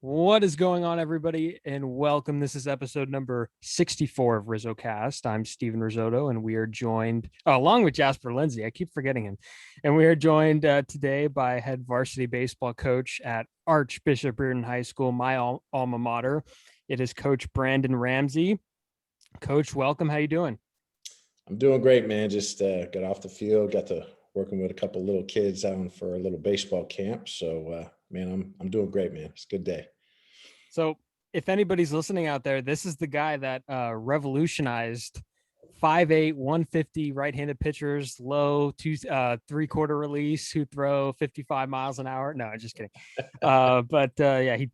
What is going on, everybody, and welcome. This is episode number 64 of RizzoCast. I'm Steven Rissotto, and we are joined, along with Jasper Lindsey. I keep forgetting him. And we are joined today by head varsity baseball coach at Archbishop Riordan High School, my alma mater. It is Coach Brandon Ramsey. Coach, welcome. How you doing? I'm doing great, man. Just got off the field, got to working with a couple little kids out for a little baseball camp. So, man, I'm doing great, man. It's a good day. So, if anybody's listening out there, this is the guy that revolutionized 5'8", 150 right-handed pitchers, low three-quarter release who throw 55 miles an hour. No, just kidding. But yeah, he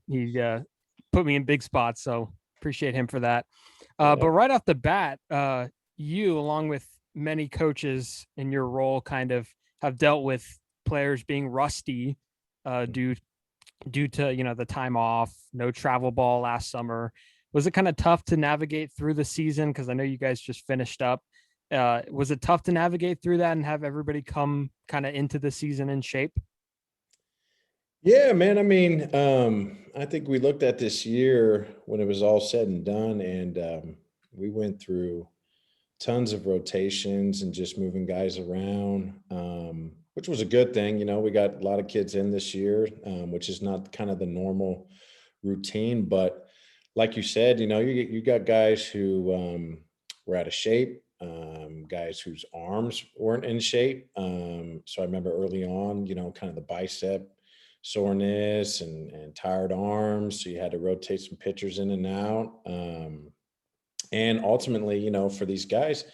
put me in big spots, so appreciate him for that. But right off the bat, you, along with many coaches in your role, kind of have dealt with players being rusty due to the time off, no travel ball last summer. Was it kind of tough to navigate through the season? Because I know you guys just finished up. Was it tough to navigate through that and have everybody come kind of into the season in shape? Yeah, man. I mean, I think we looked at this year when it was all said and done, and we went through tons of rotations and just moving guys around, which was a good thing. We got a lot of kids in this year, which is not kind of the normal routine. But like you said, you got guys who were out of shape, guys whose arms weren't in shape. So I remember early on, kind of the bicep soreness and tired arms. So you had to rotate some pitchers in and out. And ultimately, for these guys,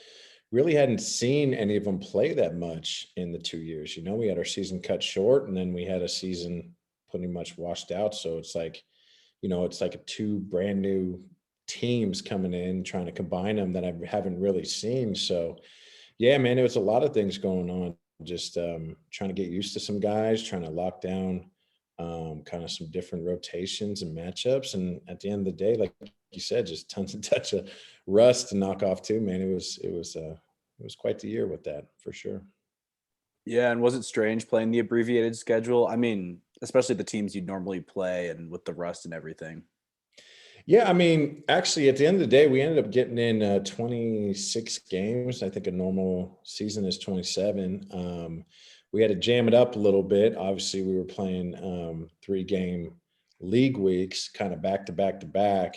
really hadn't seen any of them play that much in the 2 years. We had our season cut short, and then we had a season pretty much washed out. So it's like, it's like two brand new teams coming in, trying to combine them that I haven't really seen. So, yeah, man, there was a lot of things going on. Just trying to get used to some guys, trying to lock down kind of some different rotations and matchups. And at the end of the day, like you said, just tons and touch of rust to knock off too, man. It was quite the year with that for sure. Yeah, and was it strange playing the abbreviated schedule? I mean, especially the teams you'd normally play and with the rust and everything. Yeah, I mean, actually, at the end of the day, we ended up getting in 26 games. I think a normal season is 27. We had to jam it up a little bit. Obviously, we were playing 3-game league weeks, kind of back to back to back.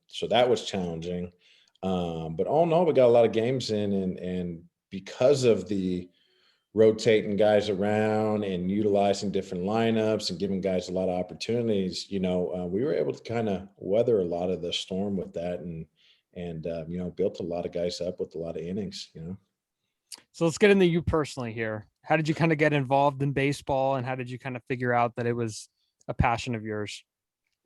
So that was challenging. But all in all, we got a lot of games in, and because of the rotating guys around and utilizing different lineups and giving guys a lot of opportunities, we were able to kind of weather a lot of the storm with that, and built a lot of guys up with a lot of innings. So let's get into you personally here. How did you kind of get involved in baseball, and how did you kind of figure out that it was a passion of yours?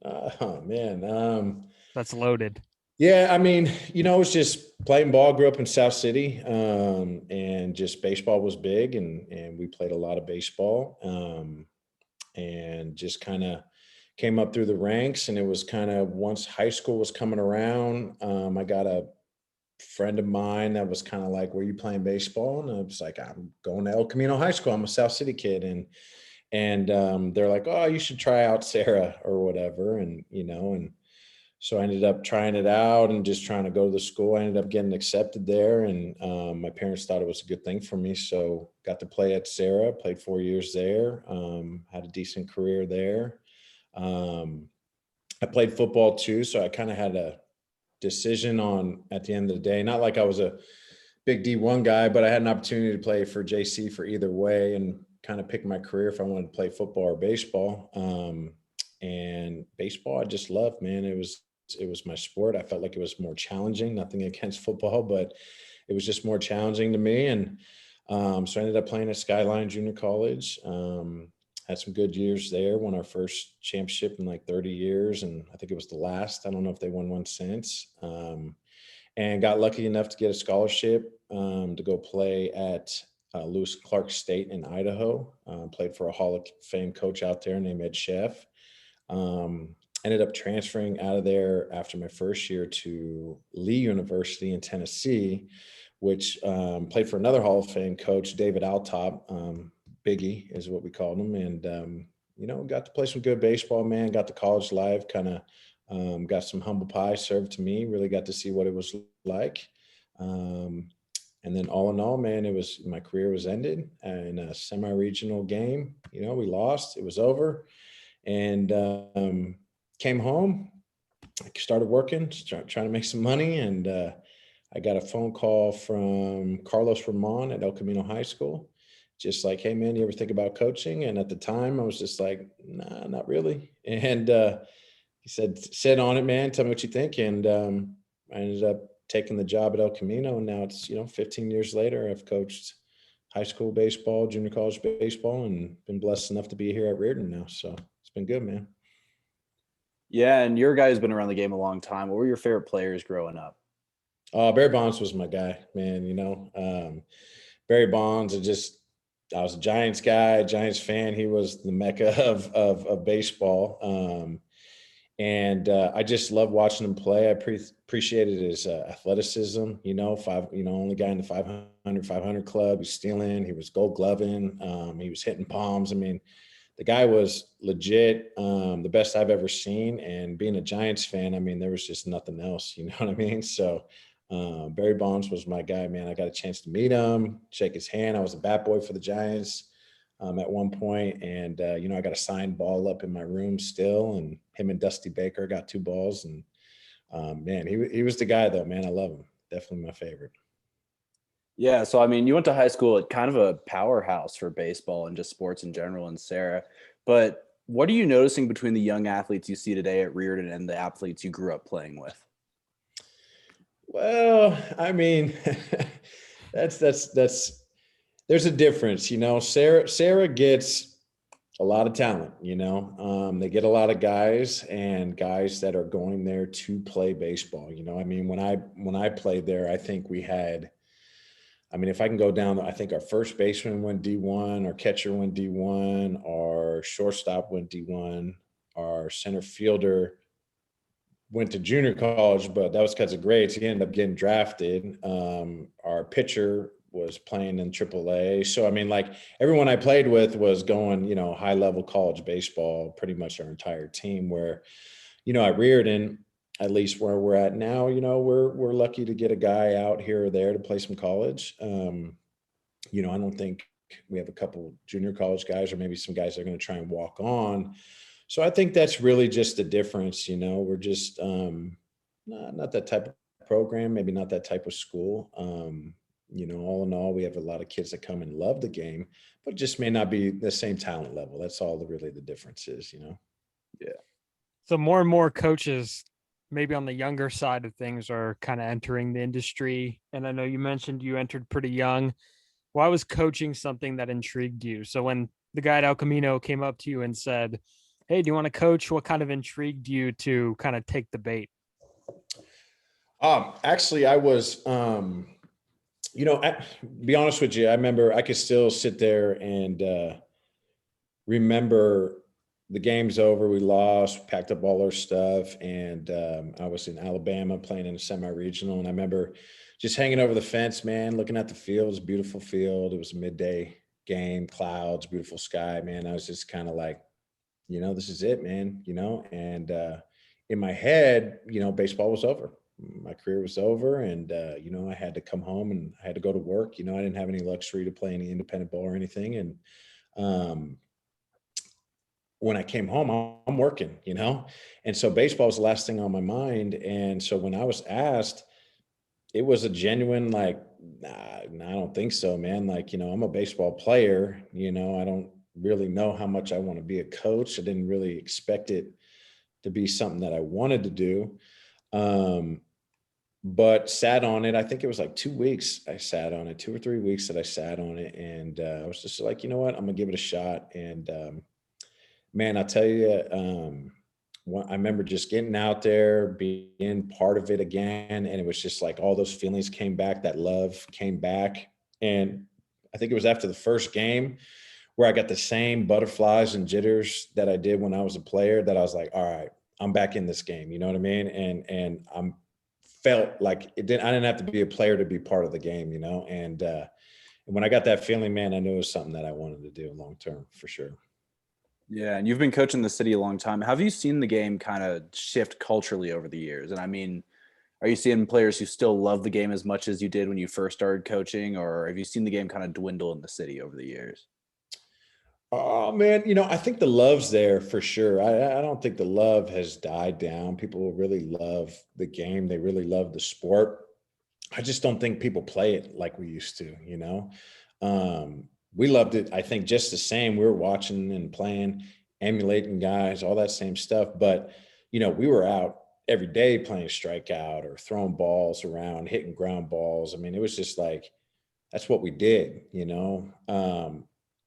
Oh man. That's loaded. Yeah, I mean, it was just playing ball. Grew up in South City, and just baseball was big, and we played a lot of baseball, and just kind of came up through the ranks. And it was kind of once high school was coming around, I got a friend of mine that was kind of like, "Were you playing baseball?" And I was like, "I'm going to El Camino High School. I'm a South City kid," and they're like, "Oh, you should try out Sarah or whatever," and so I ended up trying it out and just trying to go to the school. I ended up getting accepted there, and my parents thought it was a good thing for me. So got to play at Sarah, played 4 years there, had a decent career there. Um, I played football too, so I kind of had a decision on at the end of the day. Not like I was a big D1 guy, but I had an opportunity to play for JC for either way and kind of pick my career if I wanted to play football or baseball. And baseball, I just loved, man. It was my sport. I felt like it was more challenging. Nothing against football, but it was just more challenging to me. And so I ended up playing at Skyline Junior College. Had some good years there. Won our first championship in like 30 years, and I think it was the last. I don't know if they won one since. And got lucky enough to get a scholarship to go play at Lewis Clark State in Idaho. Played for a Hall of Fame coach out there named Ed Sheff. Ended up transferring out of there after my first year to Lee University in Tennessee, which played for another Hall of Fame coach, David Altop. Biggie is what we called him. And got to play some good baseball, man. Got the college life, kind of got some humble pie served to me. Really got to see what it was like. And then all in all, man, my career was ended in a semi-regional game. We lost. It was over. And came home. I started working, trying to make some money. And I got a phone call from Carlos Ramon at El Camino High School. Just like, hey, man, you ever think about coaching? And at the time, I was just like, nah, not really. And he said, sit on it, man. Tell me what you think. And I ended up taking the job at El Camino. And now it's, 15 years later, I've coached high school baseball, junior college baseball, and been blessed enough to be here at Riordan now. So it's been good, man. Yeah, and your guy's been around the game a long time. What were your favorite players growing up? Barry Bonds was my guy, man. Barry Bonds, I was a Giants guy, Giants fan. He was the mecca of baseball. And I just loved watching him play. I appreciated his athleticism, only guy in the 500 club. He's stealing. He was gold gloving. He was hitting bombs. I mean, the guy was legit, the best I've ever seen. And being a Giants fan, I mean, there was just nothing else, you know what I mean? So Barry Bonds was my guy, man. I got a chance to meet him, shake his hand. I was a bat boy for the Giants at one point. And, I got a signed ball up in my room still. And him and Dusty Baker got 2 balls. And, man, he was the guy, though, man. I love him. Definitely my favorite. Yeah, so I mean, you went to high school at kind of a powerhouse for baseball and just sports in general in Sarah. But what are you noticing between the young athletes you see today at Riordan and the athletes you grew up playing with? Well, I mean, that's there's a difference, Sarah gets a lot of talent, they get a lot of guys that are going there to play baseball. I mean, when I played there, I think we had, if I can go down, I think our first baseman went D1, our catcher went D1, our shortstop went D1, our center fielder went to junior college, but that was because of grades. He ended up getting drafted. Our pitcher was playing in AAA. So, I mean, like everyone I played with was going, high level college baseball, pretty much our entire team, where, at Riordan, at least where we're at now, we're lucky to get a guy out here or there to play some college. I don't think we have a couple junior college guys or maybe some guys that are going to try and walk on. So I think that's really just the difference. We're just not that type of program, maybe not that type of school. All in all, we have a lot of kids that come and love the game, but just may not be the same talent level. That's all really the difference is, Yeah. So more and more coaches, maybe on the younger side of things, are kind of entering the industry. And I know you mentioned you entered pretty young. Why was coaching something that intrigued you? So when the guy at El Camino came up to you and said, hey, do you want to coach? What kind of intrigued you to kind of take the bait? Actually, I was, be honest with you, I remember I could still sit there and remember the game's over. We lost, packed up all our stuff. And I was in Alabama playing in a semi-regional. And I remember just hanging over the fence, man, looking at the field. It was a beautiful field. It was a midday game, clouds, beautiful sky, man. I was just kind of like, this is it, man, and in my head, baseball was over. My career was over. And, I had to come home and I had to go to work. I didn't have any luxury to play any independent ball or anything. And when I came home, I'm working, and so baseball was the last thing on my mind. And so when I was asked, it was a genuine, like, nah, I don't think so, man. Like, I'm a baseball player, I don't really know how much I want to be a coach. I didn't really expect it to be something that I wanted to do. But sat on it. I think it was like 2 weeks I sat on it, 2 or 3 weeks that I sat on it. And I was just like, you know what, I'm gonna give it a shot. And man, I'll tell you, I remember just getting out there, being part of it again. And it was just like all those feelings came back, that love came back. And I think it was after the first game where I got the same butterflies and jitters that I did when I was a player, that I was like, all right, I'm back in this game. You know what I mean? And I'm felt like I didn't have to be a player to be part of the game, and when I got that feeling, man, I knew it was something that I wanted to do long-term for sure. Yeah, and you've been coaching the city a long time. Have you seen the game kind of shift culturally over the years? And I mean, are you seeing players who still love the game as much as you did when you first started coaching, or have you seen the game kind of dwindle in the city over the years? Oh man, I think the love's there for sure. I don't think the love has died down. People really love the game. They really love the sport. I just don't think people play it like we used to. We loved it, I think, just the same. We were watching and playing, emulating guys, all that same stuff. But, we were out every day playing strikeout or throwing balls around, hitting ground balls. I mean, it was just like, that's what we did.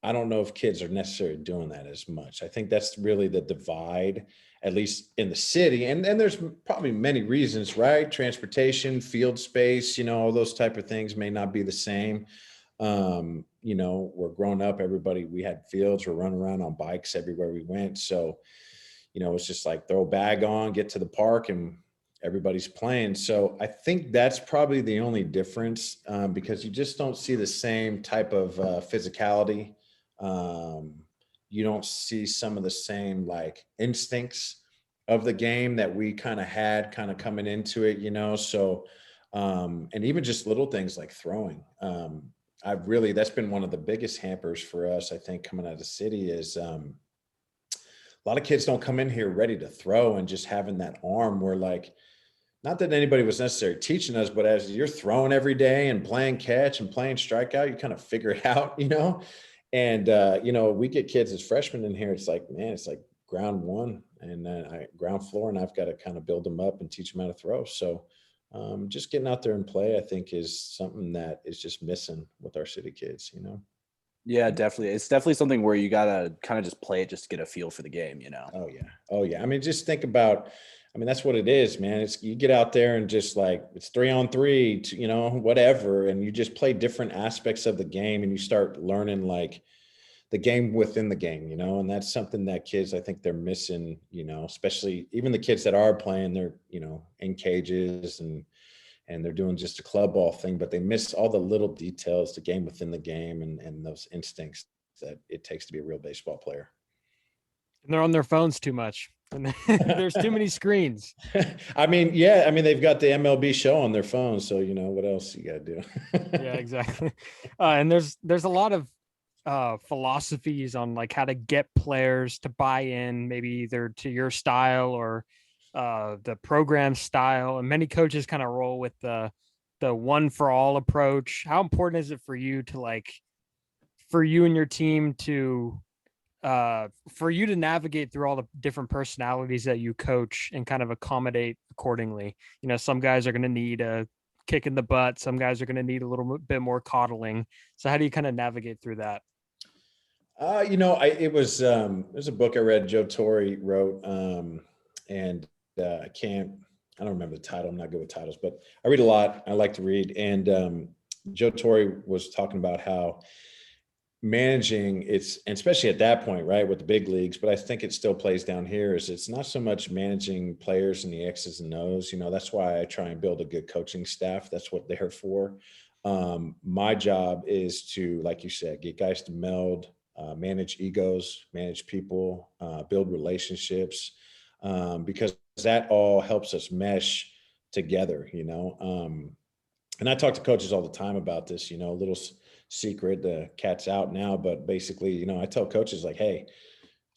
I don't know if kids are necessarily doing that as much. I think that's really the divide, at least in the city. And there's probably many reasons, right? Transportation, field space, all those type of things may not be the same. We're growing up, we had fields, we're running around on bikes everywhere we went. So, it's just like throw a bag on, get to the park, and everybody's playing. So I think that's probably the only difference, because you just don't see the same type of physicality. You don't see some of the same like instincts of the game that we kind of had coming into it. So, and even just little things like throwing. That's been one of the biggest hampers for us, I think, coming out of the city is, a lot of kids don't come in here ready to throw, and just having that arm where, like, not that anybody was necessarily teaching us, but as you're throwing every day and playing catch and playing strikeout, you kind of figure it out. And, we get kids as freshmen in here. It's like, man, it's like ground one and then ground floor, and I've got to kind of build them up and teach them how to throw. So just getting out there and play, I think, is something that is just missing with our city kids. Yeah, definitely. It's definitely something where you gotta kind of just play it just to get a feel for the game. Oh yeah. Oh yeah. I mean, just think about, that's what it is, man. It's, you get out there and just like, it's 3-on-3, whatever. And you just play different aspects of the game, and you start learning like the game within the game. And that's something that kids, I think they're missing, especially even the kids that are playing, they're, in cages and they're doing just a club ball thing, but they miss all the little details, the game within the game, and those instincts that it takes to be a real baseball player. And they're on their phones too much. And there's too many screens. Yeah. They've got the MLB show on their phone. So, what else you got to do? Yeah, exactly. And there's a lot of philosophies on like how to get players to buy in, maybe either to your style or the program style. And many coaches kind of roll with the one for all approach. How important is it for you to for you and your team to for you to navigate through all the different personalities that you coach and kind of accommodate accordingly? Some guys are going to need a kick in the butt. Some guys are going to need a little bit more coddling. So how do you kind of navigate through that? There's a book I read, Joe Torre wrote, and I don't remember the title. I'm not good with titles, but I read a lot. I like to read. And Joe Torre was talking about how managing and especially at that point, right, with the big leagues, but I think it still plays down here, is it's not so much managing players and the X's and O's. That's why I try and build a good coaching staff. That's what they're for. My job is to, like you said, get guys to meld, manage egos, manage people, build relationships, because that all helps us mesh together. And I talk to coaches all the time about this, a little secret, the cat's out now, but basically, I tell coaches like, hey,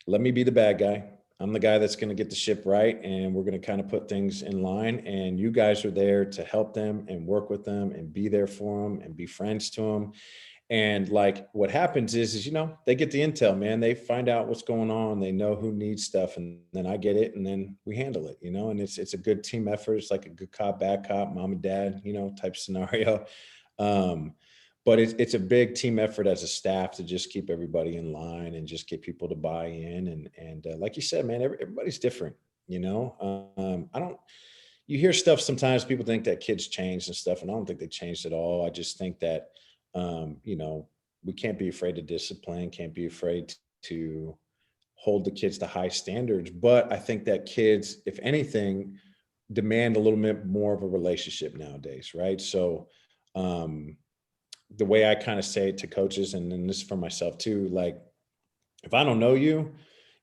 let me be the bad guy. I'm the guy that's going to get the ship right, and we're going to kind of put things in line, and you guys are there to help them and work with them and be there for them and be friends to them. And like what happens is they get the intel, man. They find out what's going on. They know who needs stuff, and then I get it, and then we handle it, and it's a good team effort. It's like a good cop, bad cop, mom and dad, type scenario. But it's a big team effort as a staff to just keep everybody in line and just get people to buy in. And like you said, man, everybody's different. You hear stuff sometimes, people think that kids change and stuff, and I don't think they changed at all. I just think that, we can't be afraid to discipline, can't be afraid to hold the kids to high standards. But I think that kids, if anything, demand a little bit more of a relationship nowadays, right? So the way I kind of say it to coaches, and then this is for myself too, like, if I don't know you,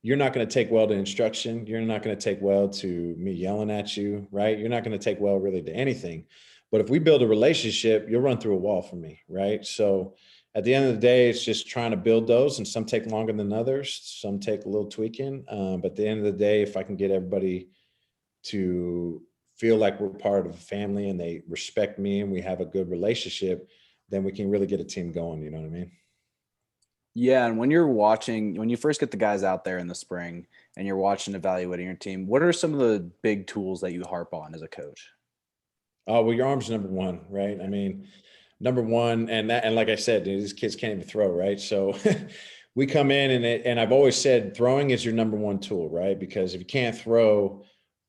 you're not going to take well to instruction. You're not going to take well to me yelling at you, right? You're not going to take well really to anything. But if we build a relationship, you'll run through a wall for me, right? So at the end of the day, it's just trying to build those, and some take longer than others. Some take a little tweaking. But at the end of the day, if I can get everybody to feel like we're part of a family and they respect me and we have a good relationship, then we can really get a team going. You know what I mean? Yeah, and when you first get the guys out there in the spring and you're watching, evaluating your team, what are some of the big tools that you harp on as a coach? Oh, well, your arm's number one, right? I mean, number one, and like I said, dude, these kids can't even throw, right? So we come in and I've always said throwing is your number one tool, right? Because if you can't throw,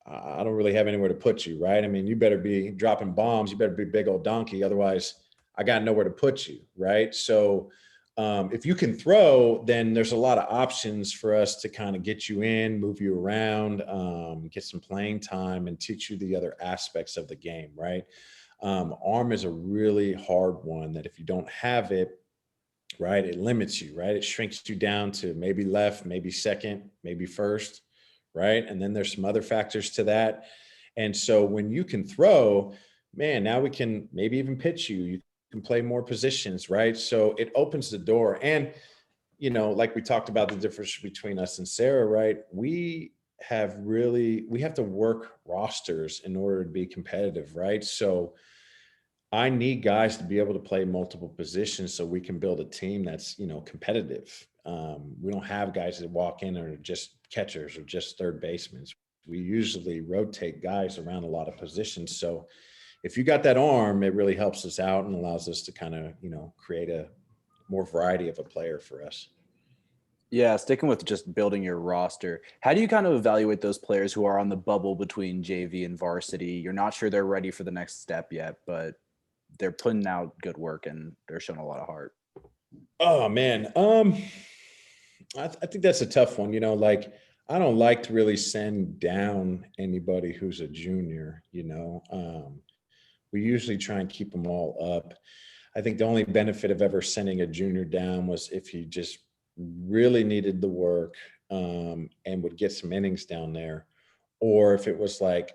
I don't really have anywhere to put you, right? I mean, you better be dropping bombs. You better be a big old donkey. Otherwise, I got nowhere to put you, right? So if you can throw, then there's a lot of options for us to kind of get you in, move you around, get some playing time, and teach you the other aspects of the game, right? Arm is a really hard one that if you don't have it, right, it limits you, right? It shrinks you down to maybe left, maybe second, maybe first, right? And then there's some other factors to that. And so when you can throw, man, now we can maybe even pitch you. You can play more positions, right? So it opens the door. And, you know, like we talked about the difference between us and Sarah, right? We have to work rosters in order to be competitive, right? So I need guys to be able to play multiple positions so we can build a team that's, you know, competitive. We don't have guys that walk in and are just catchers or just third basemen. We usually rotate guys around a lot of positions. So if you got that arm, it really helps us out and allows us to kind of, you know, create a more variety of a player for us. Yeah, sticking with just building your roster, how do you kind of evaluate those players who are on the bubble between JV and varsity? You're not sure they're ready for the next step yet, but they're putting out good work and they're showing a lot of heart. Oh man. I think that's a tough one. You know, like I don't like to really send down anybody who's a junior, you know. We usually try and keep them all up. I think the only benefit of ever sending a junior down was if he just really needed the work and would get some innings down there. Or if it was like,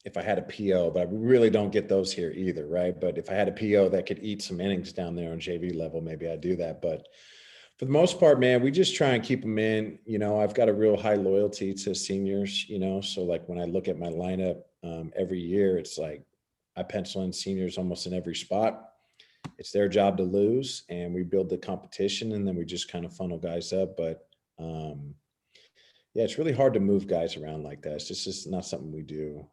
if I had a PO, but I really don't get those here either, right? But if I had a PO that could eat some innings down there on JV level, maybe I'd do that. But for the most part, man, we just try and keep them in. You know, I've got a real high loyalty to seniors, you know, so like when I look at my lineup every year, it's like I pencil in seniors almost in every spot. It's their job to lose, and we build the competition, and then we just kind of funnel guys up. But yeah, it's really hard to move guys around like that. It's just not something we do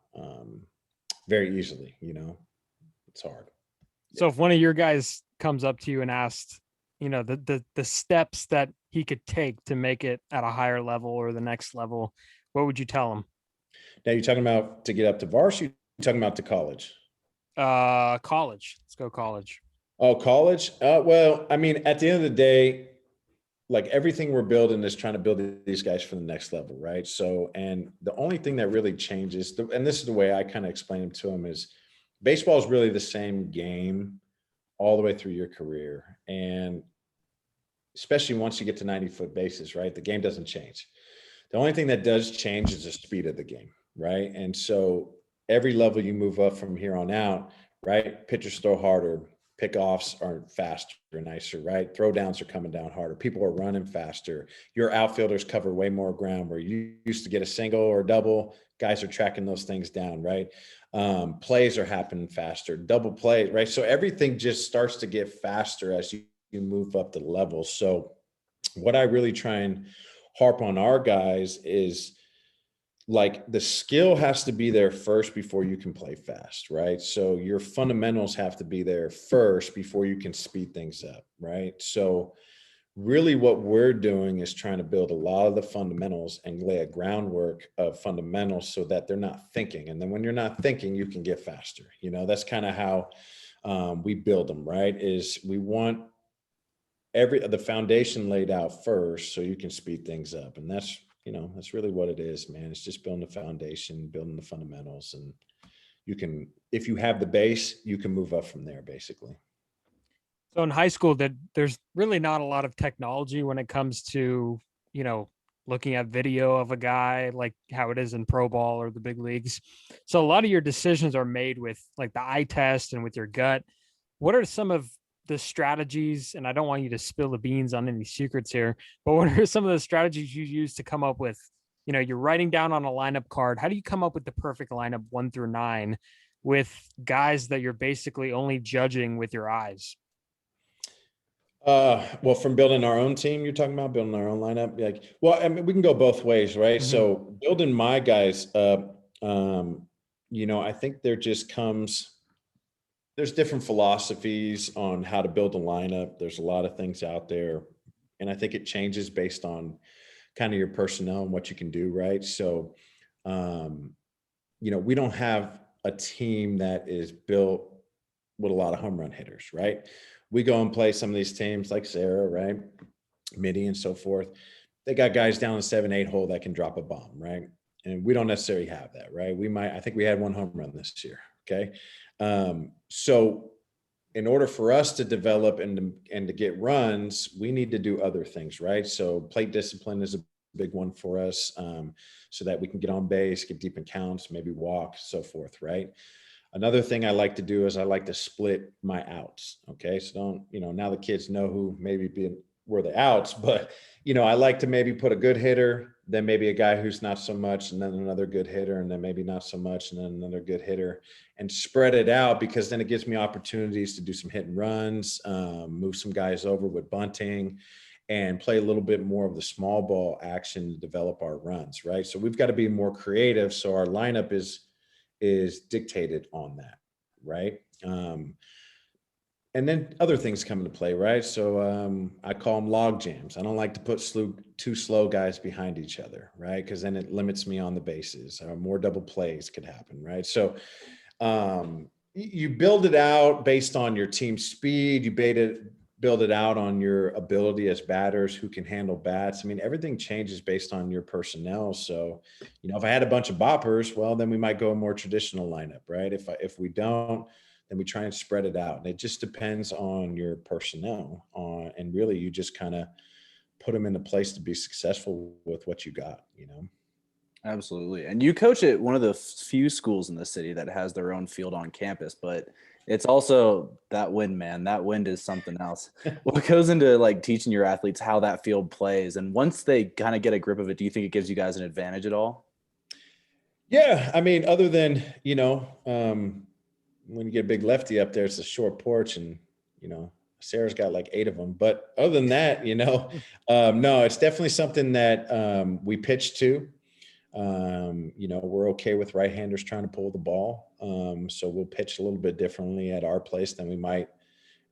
very easily, you know. It's hard. So if one of your guys comes up to you and asks, you know, the steps that he could take to make it at a higher level or the next level, what would you tell him? Now you're talking about to get up to varsity, you're talking about to college. College. Let's go college. Oh, college? Well, I mean, at the end of the day, like everything we're building is trying to build these guys for the next level, right? So, and the only thing that really changes, and this is the way I kind of explain it to them, is baseball is really the same game all the way through your career. And especially once you get to 90-foot bases, right? The game doesn't change. The only thing that does change is the speed of the game, right? And so every level you move up from here on out, right? Pitchers throw harder, pickoffs are faster and nicer, right? Throwdowns are coming down harder. People are running faster. Your outfielders cover way more ground where you used to get a single or a double. Guys are tracking those things down, right? Plays are happening faster, double plays, right? So everything just starts to get faster as you move up the level. So what I really try and harp on our guys is like the skill has to be there first before you can play fast, right? So your fundamentals have to be there first before you can speed things up, right? So really what we're doing is trying to build a lot of the fundamentals and lay a groundwork of fundamentals so that they're not thinking. And then when you're not thinking, you can get faster. You know, that's kind of how we build them, right? Is we want the foundation laid out first so you can speed things up. And that's, you know, that's really what it is, man. It's just building the foundation, building the fundamentals, and you can, if you have the base, you can move up from there basically. So in high school, that there's really not a lot of technology when it comes to, you know, looking at video of a guy, like how it is in pro ball or the big leagues. So a lot of your decisions are made with like the eye test and with your gut. What are some of the strategies? And I don't want you to spill the beans on any secrets here, but what are some of the strategies you use to come up with, you're writing down on a lineup card. How do you come up with the perfect lineup 1 through 9 with guys that you're basically only judging with your eyes? Well, from building our own team, you're talking about building our own lineup. Like, well, I mean, we can go both ways, right? Mhm. So building my guys up, I think there's different philosophies on how to build a lineup. There's a lot of things out there, and I think it changes based on kind of your personnel and what you can do, right? So, we don't have a team that is built with a lot of home run hitters, right? We go and play some of these teams like Sarah, right? Midi and so forth. They got guys down the 7-8 hole that can drop a bomb, right? And we don't necessarily have that, right? I think we had 1 home run this year. Okay. So in order for us to develop and to get runs, we need to do other things, right? So plate discipline is a big one for us, so that we can get on base, get deep in counts, maybe walk, so forth, right? Another thing I like to do is I like to split my outs. Okay. So now the kids know who were the outs, but I like to maybe put a good hitter, then maybe a guy who's not so much, and then another good hitter, and then maybe not so much, and then another good hitter, and spread it out, because then it gives me opportunities to do some hit and runs, move some guys over with bunting, and play a little bit more of the small ball action to develop our runs. Right. So we've got to be more creative. So our lineup is dictated on that, right? And then other things come into play, right? So I call them log jams. I don't like to put two slow guys behind each other, right? Because then it limits me on the bases. More double plays could happen, right? So you build it out based on your team speed. You build it out on your ability as batters who can handle bats. I mean, everything changes based on your personnel. So, if I had a bunch of boppers, well, then we might go a more traditional lineup, right? If we don't, then we try and spread it out. And it just depends on your personnel, and really you just kind of put them in a place to be successful with what you got, Absolutely. And you coach at one of the few schools in the city that has their own field on campus, but it's also that wind, man. That wind is something else. What goes into like teaching your athletes how that field plays? And once they kind of get a grip of it, do you think it gives you guys an advantage at all? Yeah. I mean, other than, when you get a big lefty up there, it's a short porch, and, Sarah's got like 8 of them. But other than that, no, it's definitely something that we pitch to. We're okay with right-handers trying to pull the ball. So we'll pitch a little bit differently at our place than we might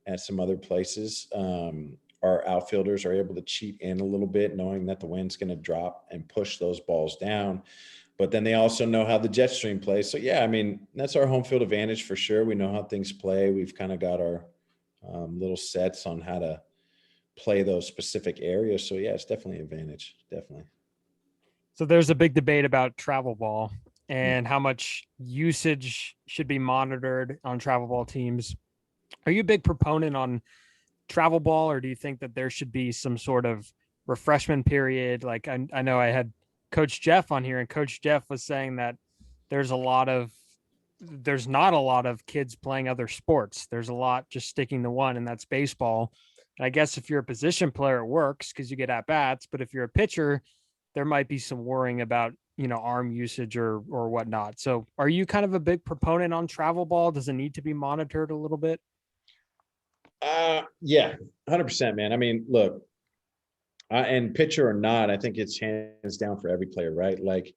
at some other places. Our outfielders are able to cheat in a little bit, knowing that the wind's going to drop and push those balls down. But then they also know how the jet stream plays. So, yeah, I mean, that's our home field advantage for sure. We know how things play. We've kind of got our little sets on how to play those specific areas. So, yeah, it's definitely an advantage. Definitely. So there's a big debate about travel ball and how much usage should be monitored on travel ball teams. Are you a big proponent on travel ball, or do you think that there should be some sort of refreshment period? Like I know I had Coach Jeff on here, and Coach Jeff was saying that there's not a lot of kids playing other sports. There's a lot just sticking to one, and that's baseball. And I guess if you're a position player, it works because you get at bats. But if you're a pitcher, there might be some worrying about, arm usage or whatnot. So are you kind of a big proponent on travel ball? Does it need to be monitored a little bit? Yeah, 100%, man. I mean, look, and pitcher or not, I think it's hands down for every player, right? Like,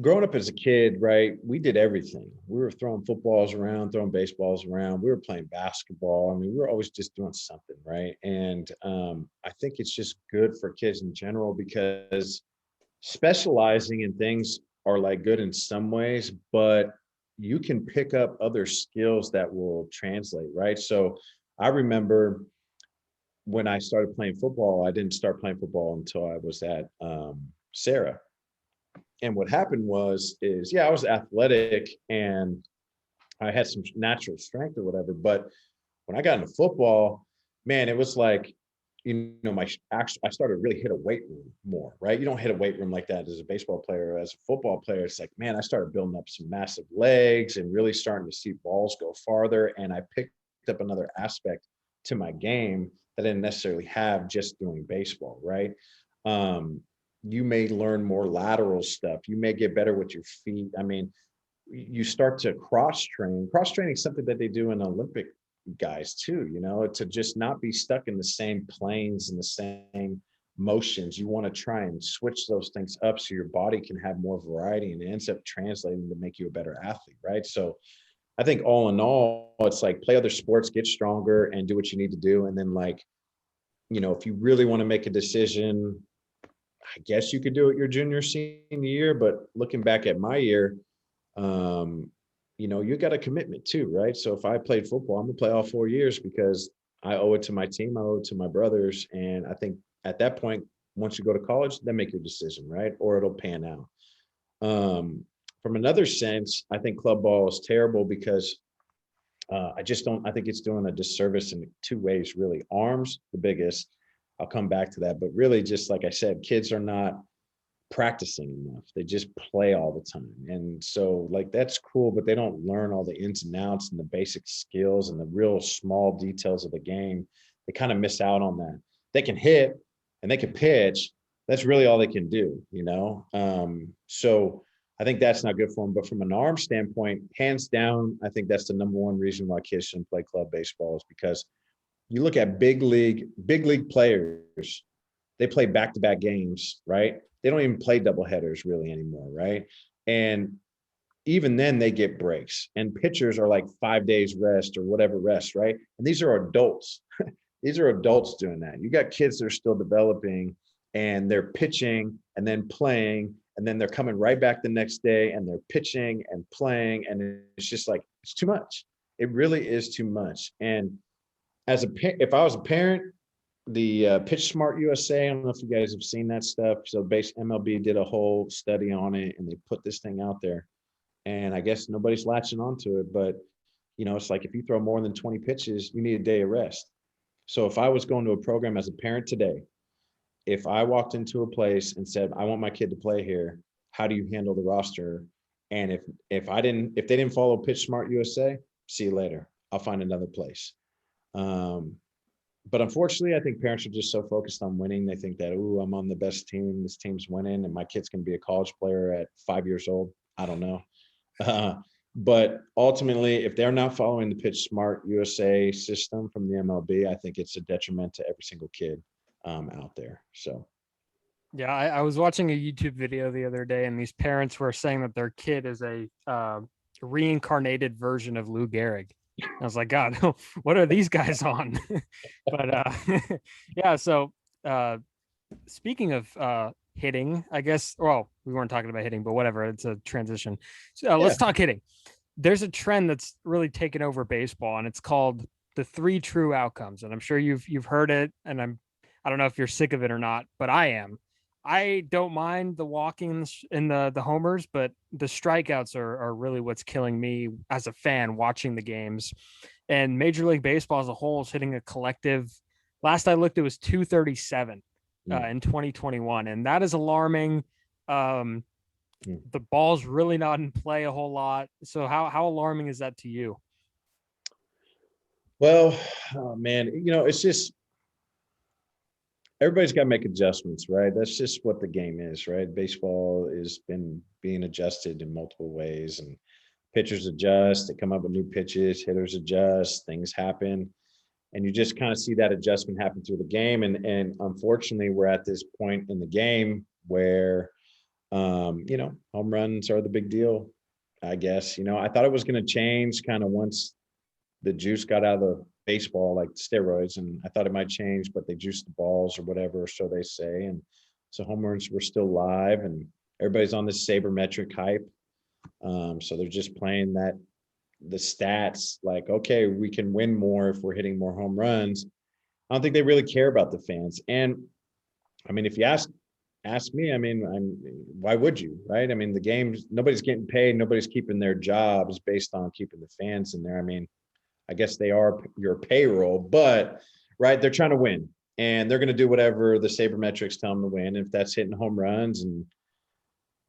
growing up as a kid, right, we did everything. We were throwing footballs around, throwing baseballs around. We were playing basketball. I mean, we were always just doing something, right? And I think it's just good for kids in general, because specializing in things are like good in some ways, but you can pick up other skills that will translate, right? So I remember when I started playing football, I didn't start playing football until I was at Sarah. And what happened I was athletic and I had some natural strength or whatever. But when I got into football, man, it was like I started to really hit a weight room more, right? You don't hit a weight room like that as a baseball player. As a football player, it's like, man, I started building up some massive legs and really starting to see balls go farther. And I picked up another aspect to my game that I didn't necessarily have just doing baseball, right? You may learn more lateral stuff. You may get better with your feet. I mean, you start to cross train. Cross training is something that they do in Olympic guys too, to just not be stuck in the same planes and the same motions. You want to try and switch those things up so your body can have more variety, and it ends up translating to make you a better athlete, right? So I think all in all, it's like play other sports, get stronger, and do what you need to do. And then if you really want to make a decision, I guess you could do it your junior, senior year. But looking back at my year, you got a commitment too, right? So if I played football, I'm gonna play all 4 years because I owe it to my team, I owe it to my brothers. And I think at that point, once you go to college, then make your decision, right? Or it'll pan out. From another sense, I think club ball is terrible because I think it's doing a disservice in two ways, really. Arms, the biggest. I'll come back to that. But really, just like I said, kids are not practicing enough. They just play all the time. And so that's cool, but they don't learn all the ins and outs and the basic skills and the real small details of the game. They kind of miss out on that. They can hit and they can pitch. That's really all they can do, So I think that's not good for them. But from an arm standpoint, hands down, I think that's the number one reason why kids shouldn't play club baseball, is because you look at big league players, they play back-to-back games, right? They don't even play double headers really anymore, right? And even then they get breaks, and pitchers are like 5 days rest or whatever rest, right? And these are adults. These are adults doing that. You got kids that are still developing, and they're pitching and then playing, and then they're coming right back the next day and they're pitching and playing. And it's just like, it's too much. It really is too much. And if I was a parent, the Pitch Smart USA, I don't know if you guys have seen that stuff. So MLB did a whole study on it, and they put this thing out there. And I guess nobody's latching onto it, but it's like if you throw more than 20 pitches, you need a day of rest. So if I was going to a program as a parent today, if I walked into a place and said, I want my kid to play here, how do you handle the roster? And if they didn't follow Pitch Smart USA, see you later. I'll find another place. But unfortunately, I think parents are just so focused on winning. They think that, I'm on the best team. This team's winning, and my kid's going to be a college player at 5 years old. I don't know. But ultimately, if they're not following the Pitch Smart USA system from the MLB, I think it's a detriment to every single kid out there. So. Yeah, I was watching a YouTube video the other day, and these parents were saying that their kid is a reincarnated version of Lou Gehrig. I was like, God, what are these guys on? But yeah, so speaking of hitting, I guess, well, we weren't talking about hitting, but whatever, it's a transition. So let's talk hitting. There's a trend that's really taken over baseball, and it's called the 3 true outcomes. And I'm sure you've heard it, and I don't know if you're sick of it or not, but I am. I don't mind the walkings and the homers, but the strikeouts are really what's killing me as a fan watching the games. And Major League Baseball as a whole is hitting a collective. Last I looked, it was 237 in 2021, and that is alarming. The ball's really not in play a whole lot. So how alarming is that to you? Well, man, it's just, everybody's got to make adjustments, right? That's just what the game is, right? Baseball has been being adjusted in multiple ways, and pitchers adjust, they come up with new pitches, hitters adjust, things happen. And you just kind of see that adjustment happen through the game. And unfortunately, we're at this point in the game where, home runs are the big deal, I guess. I thought it was going to change kind of once the juice got out of the baseball, like steroids, and I thought it might change, but they juiced the balls or whatever, so they say. And so home runs were still live, and everybody's on this sabermetric hype. So they're just playing the stats like, okay, we can win more if we're hitting more home runs. I don't think they really care about the fans. And I mean, if you ask me, I mean, why would you, right? I mean, the games, nobody's getting paid, nobody's keeping their jobs based on keeping the fans in there. I mean, I guess they are your payroll, but right, they're trying to win. and they're going to do whatever the sabermetrics tell them to win. If that's hitting home runs, and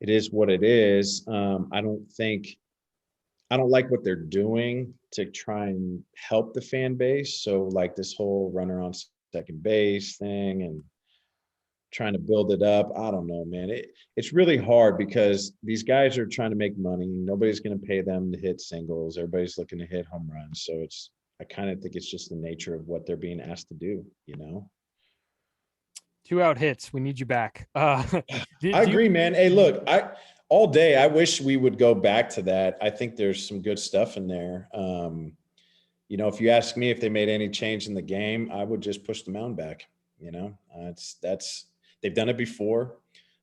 it is what it is. I don't like what they're doing to try and help the fan base. So like this whole runner on second base thing and trying to build it up. I don't know, man. It's really hard because these guys are trying to make money. Nobody's going to pay them to hit singles. Everybody's looking to hit home runs. So I kind of think it's just the nature of what they're being asked to do, you know? 2 out hits. We need you back. I agree, man. Hey, look, all day, I wish we would go back to that. I think there's some good stuff in there. You know, if you ask me if they made any change in the game, I would just push the mound back. You know, they've done it before.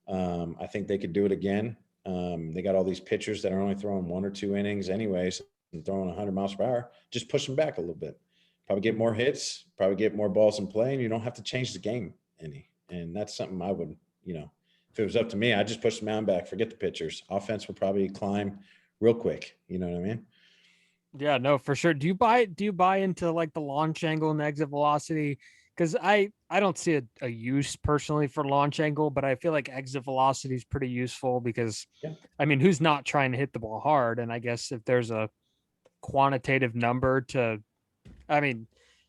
I think they could do it again. They got all these pitchers that are only throwing 1 or 2 innings anyways and throwing 100 miles per hour. Just push them back a little bit. Probably get more hits, probably get more balls in play, and you don't have to change the game any. And that's something I would, you know, if it was up to me, I'd just push the mound back, forget the pitchers. Offense will probably climb real quick. You know what I mean? Yeah, no, for sure. Do you buy into like the launch angle and exit velocity? Because I don't see a use personally for launch angle, but I feel like exit velocity is pretty useful because, Yeah. I mean, who's not trying to hit the ball hard? And I guess if there's a quantitative number to, I mean,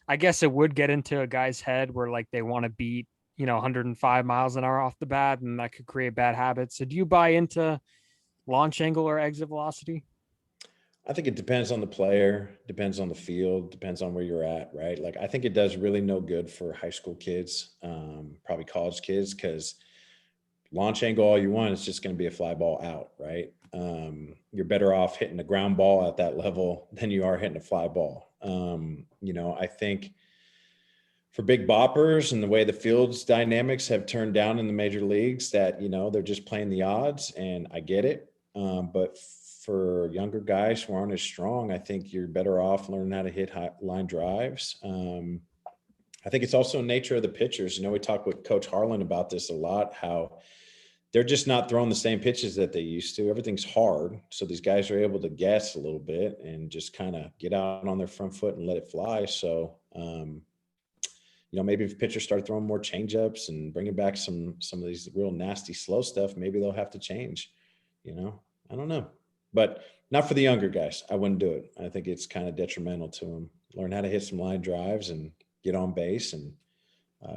I guess it would get into a guy's head where like they want to beat, 105 miles an hour off the bat, and that could create bad habits. So do you buy into launch angle or exit velocity? I think it depends on the player, depends on the field, depends on where you're at, right? Like, I think it does really no good for high school kids, probably college kids, because launch angle all you want is just going to be a fly ball out, right? You're better off hitting a ground ball at that level than you are hitting a fly ball. I think for big boppers and the way the field's dynamics have turned down in the major leagues, that, they're just playing the odds, and I get it. But for younger guys who aren't as strong, I think you're better off learning how to hit high line drives. I think it's also nature of the pitchers. We talk with Coach Harlan about this a lot, how they're just not throwing the same pitches that they used to. Everything's hard. So these guys are able to guess a little bit and just kind of get out on their front foot and let it fly. So, maybe if pitchers start throwing more changeups and bringing back some of these real nasty, slow stuff, maybe they'll have to change, I don't know. But not for the younger guys. I wouldn't do it. I think it's kind of detrimental to them. Learn how to hit some line drives and get on base, and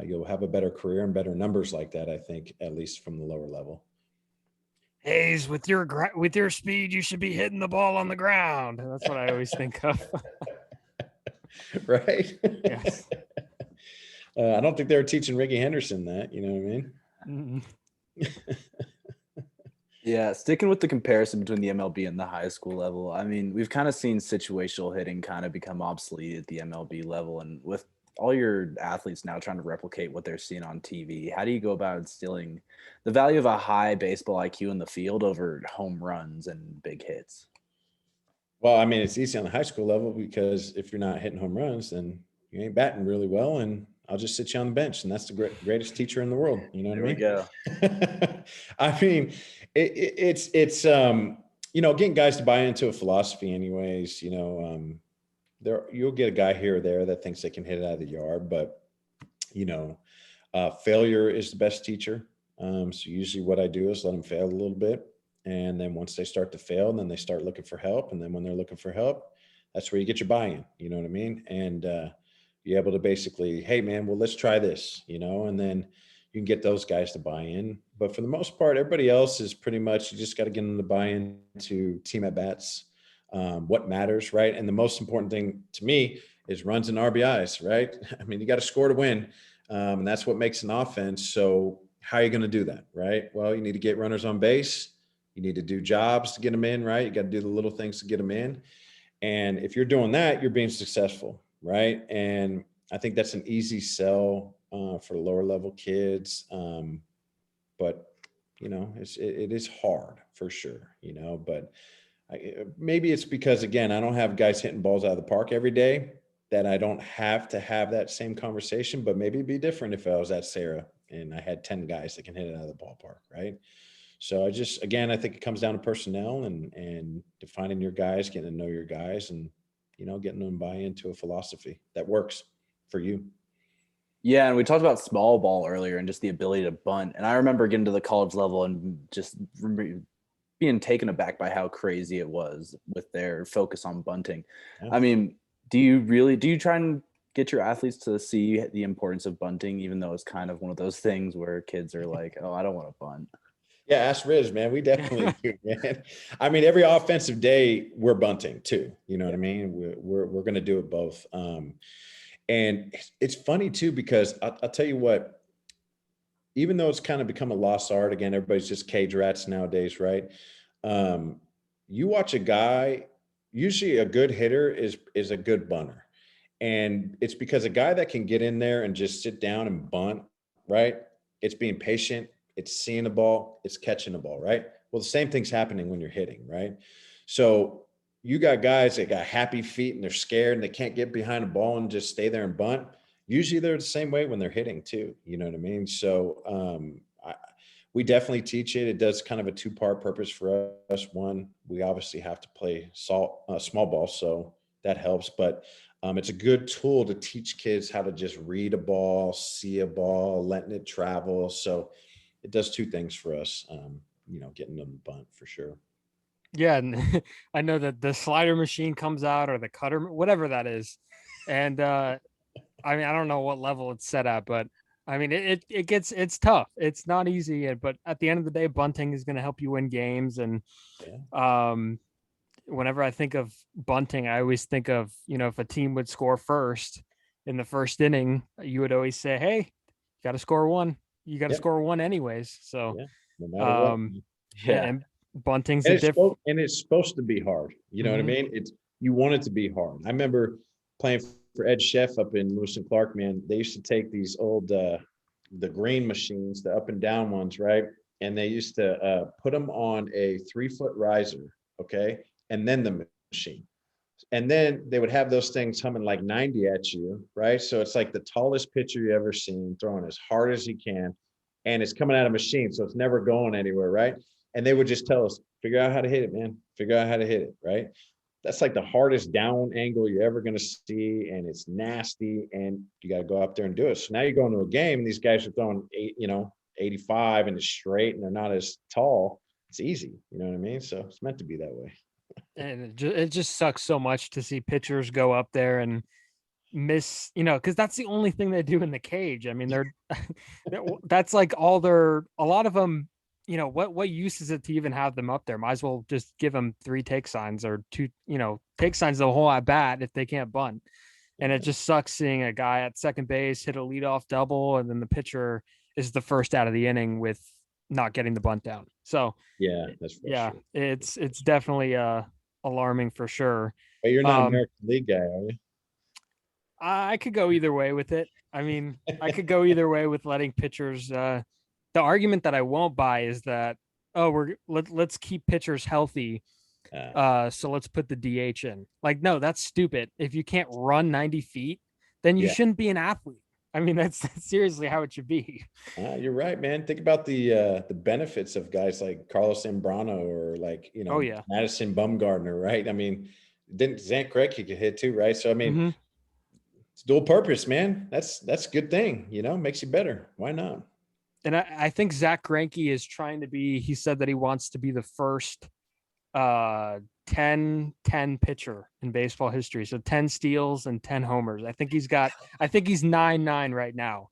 you'll have a better career and better numbers like that, I think, at least from the lower level. Hayes, with your speed, you should be hitting the ball on the ground. That's what I always think of. Right? Yes. I don't think they were teaching Ricky Henderson that, you know what I mean? Mm-hmm. Yeah, sticking with the comparison between the MLB and the high school level, I mean, we've kind of seen situational hitting kind of become obsolete at the MLB level. And with all your athletes now trying to replicate what they're seeing on TV, how do you go about instilling the value of a high baseball IQ in the field over home runs and big hits? Well, I mean, it's easy on the high school level because if you're not hitting home runs, then you ain't batting really well, and I'll just sit you on the bench, and that's the greatest teacher in the world. You know what I mean? There we go. I mean, it's getting guys to buy into a philosophy anyways. You'll get a guy here or there that thinks they can hit it out of the yard, but failure is the best teacher. So usually what I do is let them fail a little bit. And then once they start to fail, then they start looking for help. And then when they're looking for help, that's where you get your buy-in, you know what I mean? And you're able to basically, hey man, well, let's try this, and then you can get those guys to buy in. But for the most part, everybody else is pretty much, you just got to get them to buy in to team at bats, what matters, right? And the most important thing to me is runs and RBIs, right? I mean, you got to score to win. And that's what makes an offense. So how are you going to do that, right? Well, you need to get runners on base. You need to do jobs to get them in, right? You got to do the little things to get them in. And if you're doing that, you're being successful, right? And I think that's an easy sell for the lower level kids. But, it is hard for sure, but maybe it's because, again, I don't have guys hitting balls out of the park every day that I don't have to have that same conversation, but maybe it'd be different if I was at Sarah and I had 10 guys that can hit it out of the ballpark, right? So I think it comes down to personnel and defining your guys, getting to know your guys, and, getting them to buy into a philosophy that works for you. Yeah, and we talked about small ball earlier and just the ability to bunt. And I remember getting to the college level and just being taken aback by how crazy it was with their focus on bunting. Yeah. I mean, do you try and get your athletes to see the importance of bunting, even though it's kind of one of those things where kids are like, oh, I don't want to bunt? Yeah, ask Riz, man. We definitely do, man. I mean, every offensive day we're bunting too. You know what I mean? We're going to do it both. And it's funny too, because I'll tell you what, even though it's kind of become a lost art again, everybody's just cage rats nowadays, right? You watch a guy, usually a good hitter is a good bunter. And it's because a guy that can get in there and just sit down and bunt, right? It's being patient, it's seeing the ball, it's catching the ball, right? Well, the same thing's happening when you're hitting, right? So you got guys that got happy feet and they're scared and they can't get behind the ball and just stay there and bunt. Usually they're the same way when they're hitting too. You know what I mean? So we definitely teach it. It does kind of a two-part purpose for us. One, we obviously have to play small ball, so that helps. But it's a good tool to teach kids how to just read a ball, see a ball, letting it travel. So it does two things for us, getting them to bunt for sure. Yeah, and I know that the slider machine comes out or the cutter, whatever that is. And I mean, I don't know what level it's set at, but I mean, it's tough. It's not easy, but at the end of the day, bunting is going to help you win games. And whenever I think of bunting, I always think of, if a team would score first in the first inning, you would always say, hey, you got to score one. You got to score one anyways. So, no matter what. and bunting's a different. And it's supposed to be hard. You know what I mean? You want it to be hard. I remember playing for Ed Sheff up in Lewis and Clark, man. They used to take these old, the green machines, the up and down ones, right? And they used to put them on a 3-foot riser, okay? And then the machine. And then they would have those things humming like 90 at you, right? So it's like the tallest pitcher you ever seen, throwing as hard as he can. And it's coming out of a machine, so it's never going anywhere, right? And they would just tell us, figure out how to hit it, man. Figure out how to hit it, right? That's like the hardest down angle you're ever going to see. And it's nasty. And you got to go up there and do it. So now you go into a game, and these guys are throwing 85 and it's straight and they're not as tall. It's easy. You know what I mean? So it's meant to be that way. And it just sucks so much to see pitchers go up there and miss, because that's the only thing they do in the cage. I mean, that's like a lot of them, what use is it to even have them up there? Might as well just give them 3 take signs or 2, take signs the whole at bat if they can't bunt. And it just sucks seeing a guy at second base hit a leadoff double, and then the pitcher is the first out of the inning with not getting the bunt down. So that's it's definitely alarming for sure. But you're not an American League guy, are you? I could go either way with it. I mean, I could go either way with letting pitchers. The argument that I won't buy is that, let's keep pitchers healthy. So let's put the DH in. Like, no, that's stupid. If you can't run 90 feet, then you shouldn't be an athlete. I mean, that's seriously how it should be. You're right, man. Think about the benefits of guys like Carlos Zambrano or like, Madison Bumgarner, right? I mean, didn't Zach Greinke could hit too, right? So, I mean, it's dual purpose, man. That's a good thing, makes you better. Why not? And I think Zach Greinke is trying to be, he said that he wants to be the first 10-10 pitcher in baseball history. So 10 steals and 10 homers. I think he's 9-9 right now.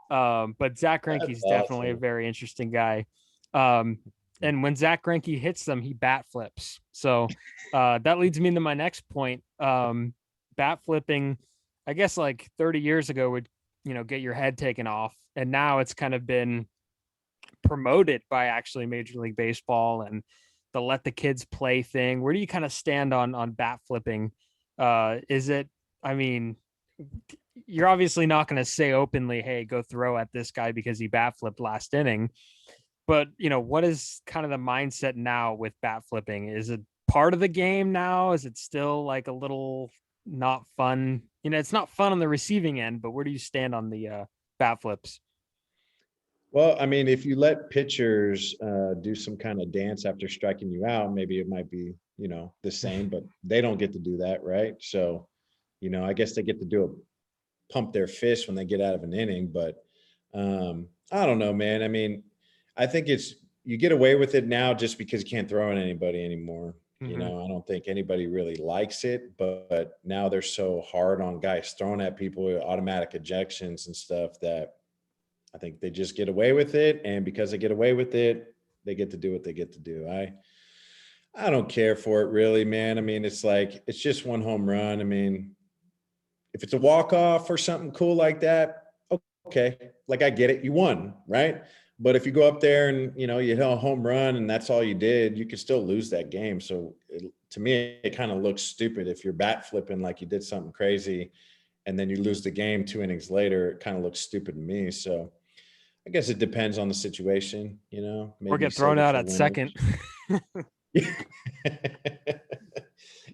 But Zach Greinke is definitely a very interesting guy. And when Zach Greinke hits them, he bat flips. So that leads me into my next point. Bat flipping, I guess like 30 years ago would, get your head taken off. And now it's kind of been promoted by actually Major League Baseball and the let the kids play thing. Where do you kind of stand on bat flipping? Is it, I mean, you're obviously not going to say openly, hey, go throw at this guy because he bat flipped last inning. But, what is kind of the mindset now with bat flipping? Is it part of the game now? Is it still like a little not fun? It's not fun on the receiving end, but where do you stand on the bat flips? Well, I mean, if you let pitchers do some kind of dance after striking you out, maybe it might be, the same, but they don't get to do that, right? So, I guess they get to do pump their fist when they get out of an inning. But I don't know, man. I mean, I think you get away with it now just because you can't throw at anybody anymore. You know, I don't think anybody really likes it, but now they're so hard on guys throwing at people with automatic ejections and stuff that I think they just get away with it. And because they get away with it, they get to do what they get to do. I don't care for it really, man. I mean, it's like, it's just one home run. I mean, if it's a walk-off or something cool like that, okay. Like, I get it. You won, right? But if you go up there and, you hit a home run and that's all you did, you could still lose that game. So to me, it kind of looks stupid if you're bat flipping like you did something crazy and then you lose the game 2 innings later. It kind of looks stupid to me. So I guess it depends on the situation, maybe or get thrown out at second.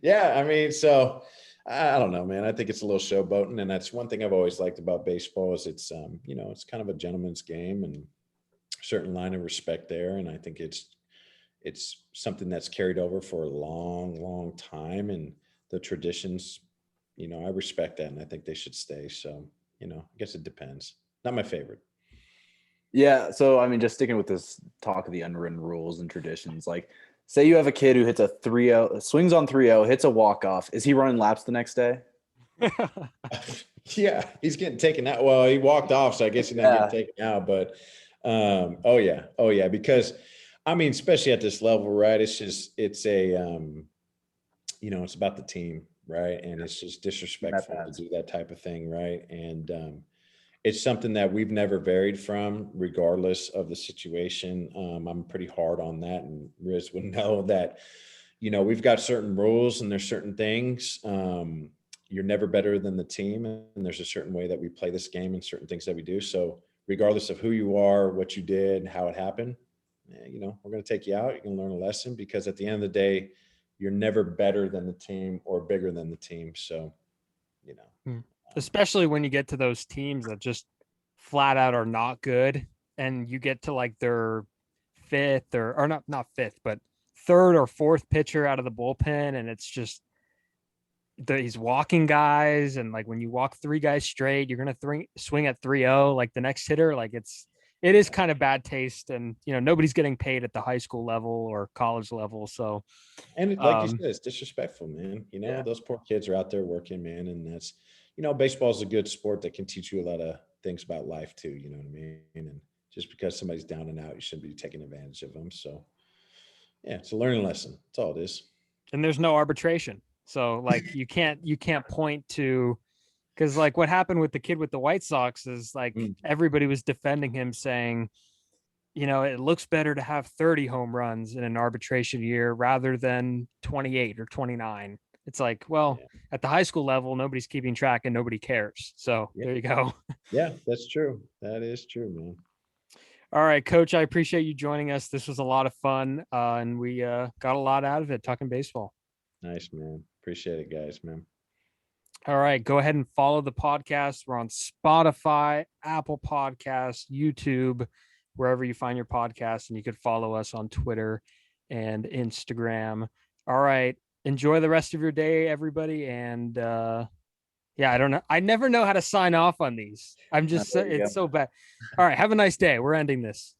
Yeah. I mean, so I don't know, man. I think it's a little showboating. And that's one thing I've always liked about baseball is it's, it's kind of a gentleman's game and certain line of respect there. And I think it's something that's carried over for a long, long time. And the traditions, I respect that and I think they should stay. So, I guess it depends. Not my favorite. Yeah. So, I mean, just sticking with this talk of the unwritten rules and traditions, like say you have a kid who hits a 3-0, swings on 3-0, hits a walk-off. Is he running laps the next day? Yeah, he's getting taken out. Well, he walked off, so I guess he's not getting taken out, but oh yeah. Because I mean, especially at this level, right? It's about the team, right? And it's just disrespectful to do that type of thing, right? And it's something that we've never varied from, regardless of the situation. I'm pretty hard on that, and Riz would know that. We've got certain rules, and there's certain things. You're never better than the team, and there's a certain way that we play this game, and certain things that we do. So, regardless of who you are, what you did, how it happened, we're going to take you out. You can learn a lesson because at the end of the day, you're never better than the team or bigger than the team. So, especially when you get to those teams that just flat out are not good and you get to like their fifth or not fifth, but third or fourth pitcher out of the bullpen. And it's just these walking guys. And like when you walk 3 guys straight, you're going to swing at 3-0, like the next hitter. Like it is kind of bad taste. And, nobody's getting paid at the high school level or college level. So, and like you said, it's disrespectful, man. Those poor kids are out there working, man. And that's, baseball is a good sport that can teach you a lot of things about life too. You know what I mean? And just because somebody's down and out, you shouldn't be taking advantage of them. So yeah, it's a learning lesson. That's all it is. And there's no arbitration. So like you can't point to, because like what happened with the kid with the White Sox is like everybody was defending him saying, it looks better to have 30 home runs in an arbitration year rather than 28 or 29. It's like, well, at the high school level, nobody's keeping track and nobody cares. So there you go. Yeah, that's true. That is true, man. All right, Coach, I appreciate you joining us. This was a lot of fun, and we got a lot out of it talking baseball. Nice, man. Appreciate it, guys, man. All right, go ahead and follow the podcast. We're on Spotify, Apple Podcasts, YouTube, wherever you find your podcast, and you could follow us on Twitter and Instagram. All right, enjoy the rest of your day, everybody. And I don't know. I never know how to sign off on these. I'm just, it's so bad. All right, have a nice day. We're ending this.